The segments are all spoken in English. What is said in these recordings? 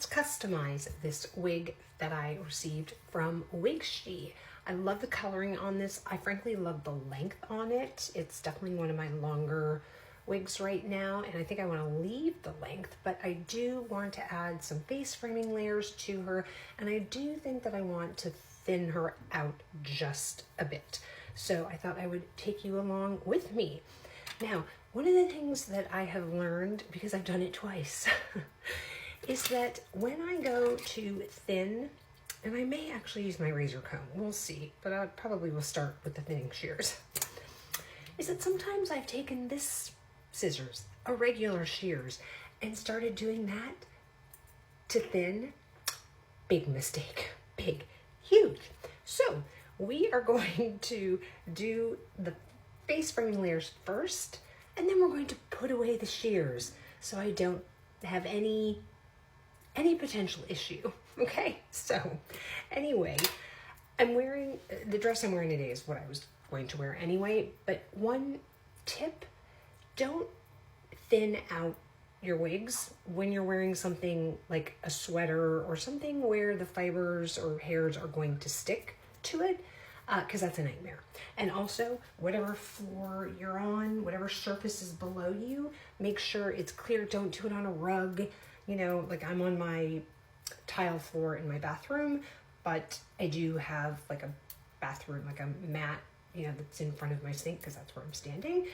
Let's customize this wig that I received from Wigshe. I love the coloring on this. I frankly love the length on it. It's definitely one of my longer wigs right now, and I think I want to leave the length, but I do want to add some face framing layers to her, and I do think that I want to thin her out just a bit. So I thought I would take you along with me. Now, one of the things that I have learned, because I've done it twice, is that when I go to thin, and I may actually use my razor comb, we'll see, but I probably will start with the thinning shears, is that sometimes I've taken this scissors, a regular shears, and started doing that to thin. Big mistake, big, huge. So we are going to do the face framing layers first, and then we're going to put away the shears so I don't have any potential issue. Okay, so anyway, I'm wearing, the dress I'm wearing today is what I was going to wear anyway, but one tip, don't thin out your wigs when you're wearing something like a sweater or something where the fibers or hairs are going to stick to it, because that's a nightmare. And also, whatever floor you're on, whatever surface is below you, make sure it's clear. Don't do it on a rug. You know, like I'm on my tile floor in my bathroom, but I do have like a bathroom, like a mat, you know, that's in front of my sink because that's where I'm standing.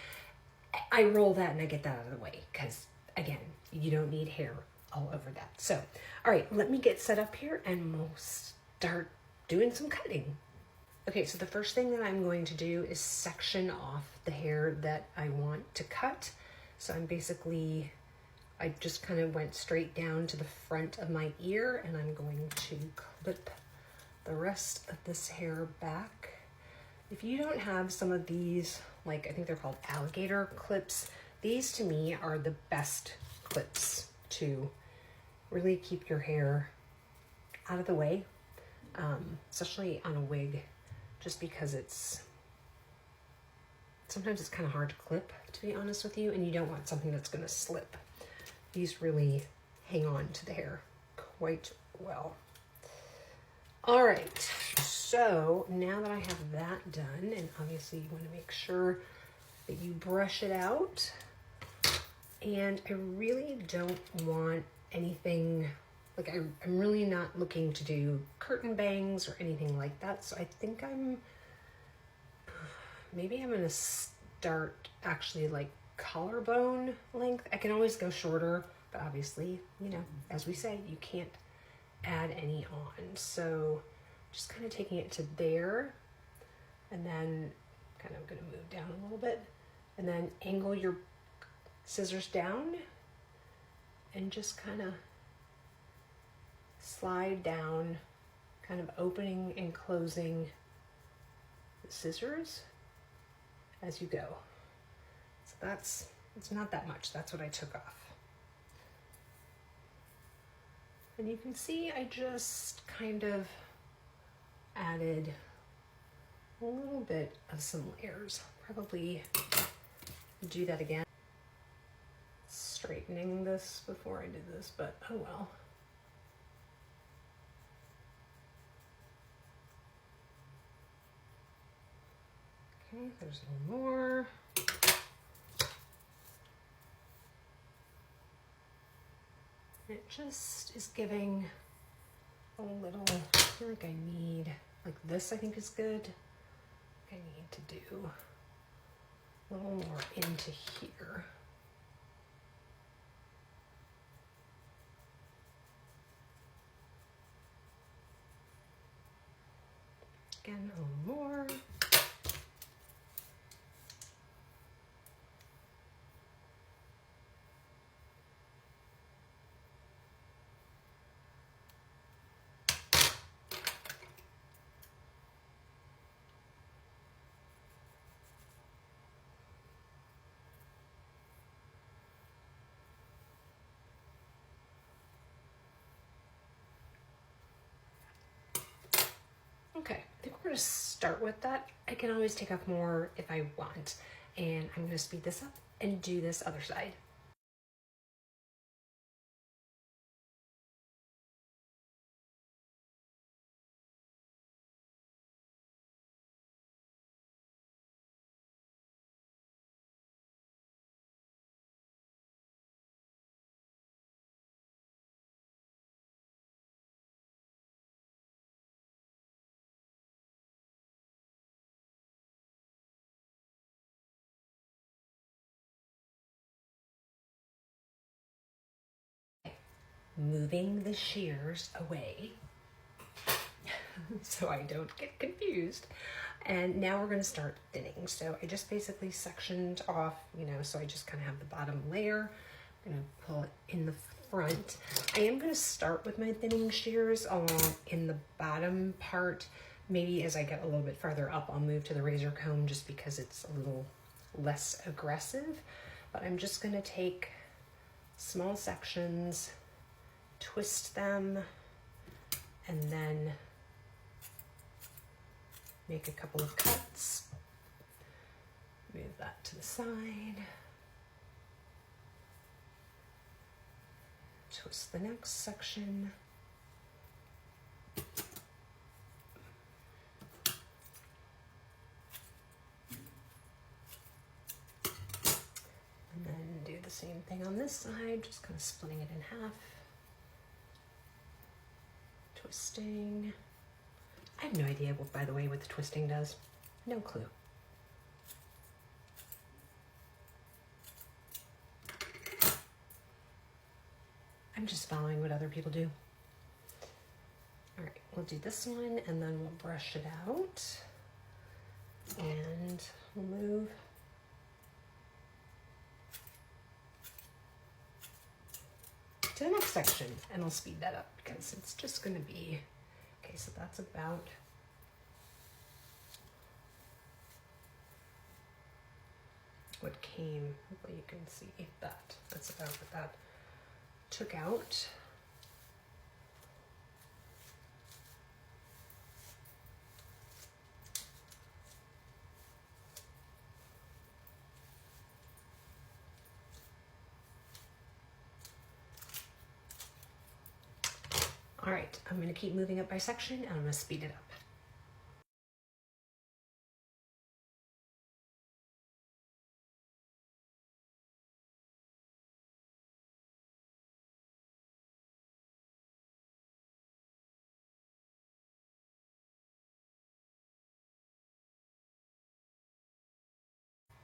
I roll that and I get that out of the way because, again, you don't need hair all over that. So, all right, let me get set up here and we'll start doing some cutting. Okay, so the first thing that I'm going to do is section off the hair that I want to cut. So I just kind of went straight down to the front of my ear, and I'm going to clip the rest of this hair back. If you don't have some of these, like I think they're called alligator clips, these to me are the best clips to really keep your hair out of the way, especially on a wig, just because sometimes it's kind of hard to clip, to be honest with you, and you don't want something that's going to slip. These really hang on to the hair quite well. All right, so now that I have that done, and obviously you want to make sure that you brush it out, and I really don't want anything, like I'm really not looking to do curtain bangs or anything like that, so I think maybe I'm gonna start actually like collarbone length. I can always go shorter, but obviously, you know, as we say, you can't add any on. So just kind of taking it to there, and then kind of going to move down a little bit, and then angle your scissors down and just kind of slide down, kind of opening and closing the scissors as you go. So it's not that much. That's what I took off. And you can see I just kind of added a little bit of some layers. Probably do that again. Straightening this before I did this, but oh well. Okay, there's a little more. It just is giving a little, I feel like I need, like this I think is good. I need to do a little more into here. Again, a little more. Okay, I think we're gonna start with that. I can always take off more if I want, and I'm gonna speed this up and do this other side. moving the shears away so I don't get confused. And now we're going to start thinning. So I just basically sectioned off, you know, so I just kind of have the bottom layer. I'm going to pull it in the front. I am going to start with my thinning shears in the bottom part. Maybe as I get a little bit farther up, I'll move to the razor comb just because it's a little less aggressive. But I'm just going to take small sections, twist them, and then make a couple of cuts. Move that to the side. Twist the next section. And then do the same thing on this side, just kind of splitting it in half. Twisting. I have no idea, by the way, what the twisting does. No clue. I'm just following what other people do. All right, we'll do this one and then we'll brush it out. And we'll move to the next section, and I'll speed that up because it's just gonna be, okay, so that's about what came, hopefully you can see that. That's about what that took out. All right, I'm going to keep moving up by section and I'm going to speed it up.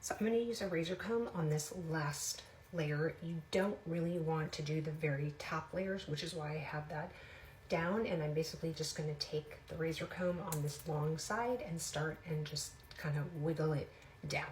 So I'm going to use a razor comb on this last layer. You don't really want to do the very top layers, which is why I have that down, and I'm basically just going to take the razor comb on this long side and start and just kind of wiggle it down.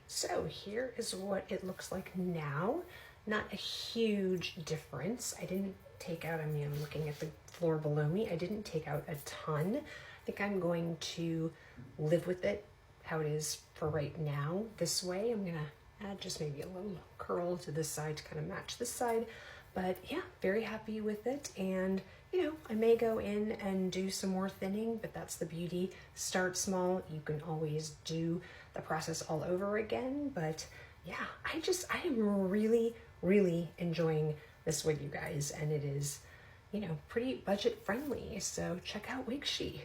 So here is what it looks like now. Not a huge difference. I didn't take out, I mean, I'm looking at the floor below me. I didn't take out a ton. I think I'm going to live with it how it is for right now. This way, I'm gonna add just maybe a little curl to this side to kind of match this side. But yeah, very happy with it. And you know, I may go in and do some more thinning, but that's the beauty. Start small. You can always do the process all over again. But yeah, I am really, really enjoying this wig, you guys. And it is, you know, pretty budget friendly. So check out Wigshe.